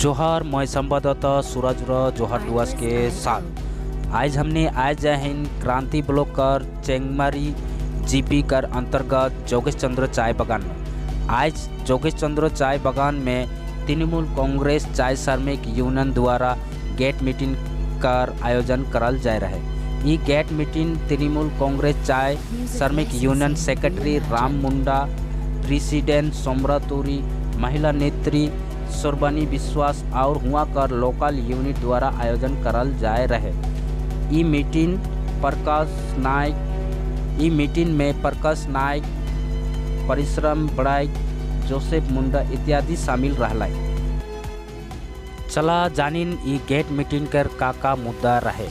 जोहार मैं संवाददाता सूरज जोहार डुआस के साथ आज हमने आज हिंद क्रांति ब्लॉक कर चेंगमारी जीपी कर अंतर्गत जोगेश चंद्र चाय बागान में आज जोगेश चंद्र चाय बागान में तृणमूल कांग्रेस चाय श्रमिक यूनियन द्वारा गेट मीटिंग कर आयोजन करल जा रहा है। ये गेट मीटिंग तृणमूल कांग्रेस चाय श्रमिक यूनियन सेक्रेटरी राम मुंडा, प्रेसिडेंट सोमरातुरी, महिला नेत्री सुरबनी विश्वास और हुआ कर लोकल यूनिट द्वारा आयोजन करल जा रहे। ई मीटिंग में प्रकाश नायक, परिश्रम बड़ाई, जोसेफ मुंडा इत्यादि शामिल रहला। चला जानिन ई गेट मीटिंग कर का मुद्दा रहे।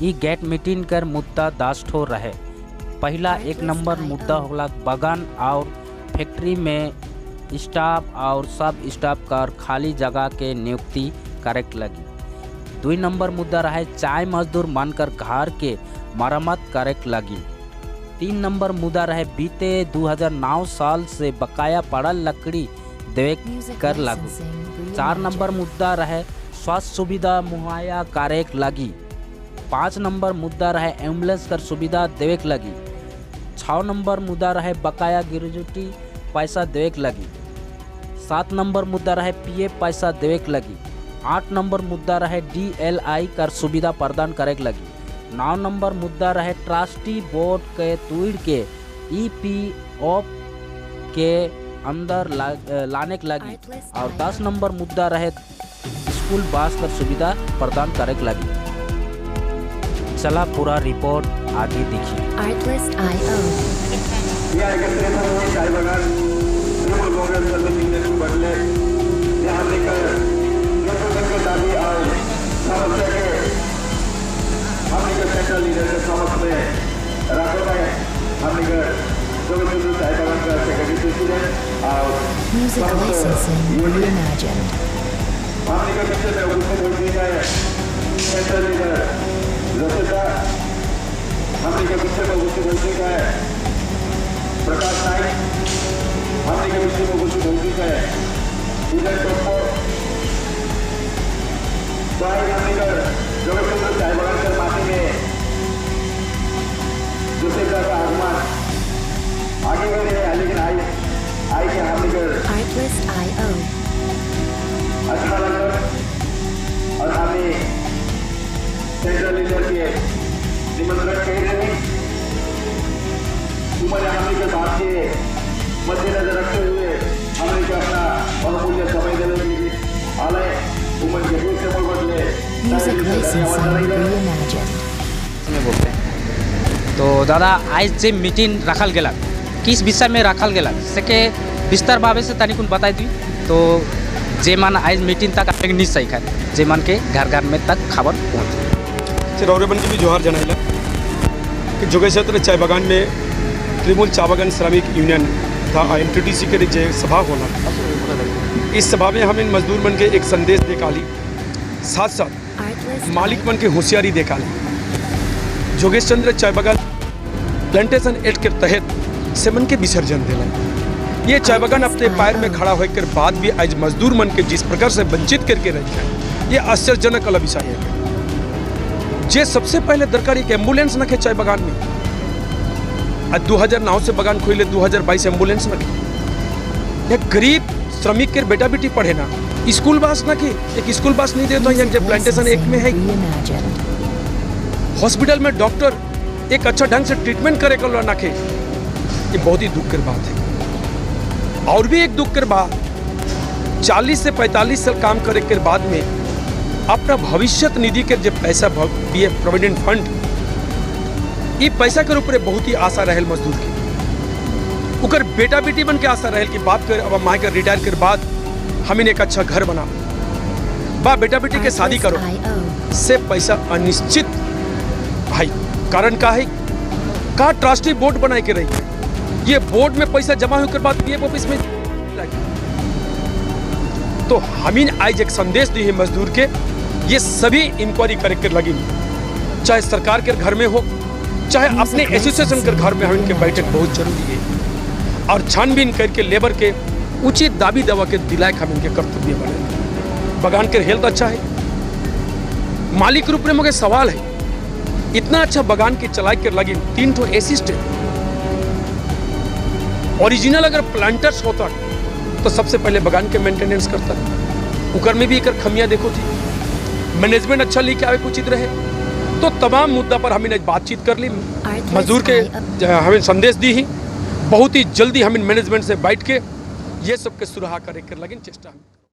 ई गेट मीटिंग कर मुद्दा 10 ठो रहे। पहला 1 नंबर मुद्दा होला बागान और फैक्ट्री में स्टाफ और सब स्टाफ कर खाली जगह के नियुक्ति करेक्ट लगी। 2 नंबर मुद्दा रहे चाय मजदूर मानकर घर के मरम्मत करेक्ट लगी। 3 नंबर मुद्दा रहे बीते 2009 साल से बकाया पड़ल लकड़ी देवे कर लागू। 4 नंबर मुद्दा रहे स्वास्थ्य सुविधा मुहैया करेक्ट लगी। 5 नंबर मुद्दा रहे एम्बुलेंस कर सुविधा देवे लगी। 6 नंबर मुद्दा रहे बकाया ग्रेजुटी पैसा देवे लगी। 7 नंबर मुद्दा रहे पीएफ पैसा देवे लगी। 8 नंबर मुद्दा रहे DLI कर सुविधा प्रदान करे लगी। 9 नंबर मुद्दा रहे ट्रस्टी बोर्ड के तोड़ के EPOF के अंदर लाने के लगी। और 10 नंबर मुद्दा रहे स्कूल बस कर सुविधा प्रदान करे लगी। चला पूरा रिपोर्ट आगे देखिए। Music licensing reimagined. Prakash Nayak हमने के विषय में कुछ बोलती है इधर टोपो बाहर हमने कर जोगेश चंद्र चाय बागान कर पार्टी में दूसरे का आगमन आगे बढ़ रहे हैं लेकिन आई के हमने कर Artlist.io अच्छा लगा और हमें सेंट्रल लीडर के निमंत्रण कह रहे हैं उम्र हमने के बात के मद्देनजर रखते हुए हमने के अपना बहुमूल्य समय देने के लिए आलय उम्र के बीच से बदले Music licensing reimagined. बोलते हैं तो दादा आज जे मीटिंग रखल गेला किस विषय में रखल गेला से विस्तार भावे से तनिक बताई दी तो जे मन आज मीटिंग तक नहीं सही है जे मन के घर घर में तक खबर पहुँचे। रौरेबन की भी जोहार जनाइला कि जोगेश चंद्र चाय बागान में तृणमूल चाय बागान श्रमिक यूनियन था NTTC के जे सभा होला। इस सभा में हम इन मजदूर मन के एक संदेश देकाली, साथ साथ मालिक मन के होशियारी देकाली। जोगेश चंद्र चाय बागान प्लांटेशन एक्ट के तहत सेमन के विसर्जन दिला। ये चाय बागान अपने पैर में खड़ा होकर बाद भी आज मजदूर मन के जिस प्रकार से वंचित करके रही है ये आश्चर्यजनक वाला विषय है। जे सबसे पहले दरकार एक एम्बुलेंस न खे चाय बागान में। आज 2009 से बागान खोले 2022 एम्बुलेंस न खे। एक गरीब श्रमिक के बेटा बेटी पढ़े ना स्कूल बस न खे, एक स्कूल बस नहीं देता तो प्लांटेशन एक्ट में है। हॉस्पिटल में डॉक्टर एक अच्छा ढंग से ट्रीटमेंट करे कर ना खे, ये बहुत ही दुख की बात है। और भी एक दुख की बात 40 से 45 साल काम करे के बाद में अपना भविष्य निधि के जो पैसा प्रोविडेंट फंड ये पैसा के ऊपर बहुत ही आशा रहल मजदूर की। उकर बेटा बेटी बन के आशा रहल कि बाप कर अब माँ के रिटायर के बाद हम एक अच्छा घर बना बा बेटा बेटी के शादी करो से पैसा अनिश्चित भाई। कारण का है का ट्रस्टी बोर्ड बनाए के रही है। ये बोर्ड में पैसा जमा होकर बाद पीएफ ऑफिस में तो हम आज एक संदेश दी है मजदूर के ये सभी इंक्वायरी करके लगी, चाहे सरकार के घर में हो चाहे अपने एसोसिएशन के घर में हम इनके बैठक बहुत जरूरी है और छानबीन करके लेबर के उचित दाबी दवा के दिलाए हम इनके कर्तव्य बने। बगान के हेल्थ अच्छा है। मालिक रूप में मुझे सवाल है, इतना अच्छा बगान की चलाई कर लगी 3 ठो असिस्टेंट ओरिजिनल अगर प्लांटर्स होता तो सबसे पहले बगान के मेंटेनेंस करता। उकर में भी एक खमियां देखो थी, मैनेजमेंट अच्छा लेके आवे कुछ रहे। तो तमाम मुद्दा पर हमने बातचीत कर ली, मजदूर के हमें संदेश दी ही, बहुत ही जल्दी हम मैनेजमेंट से बैठ के ये सब के सुराहा करे कर लगे चेष्टा।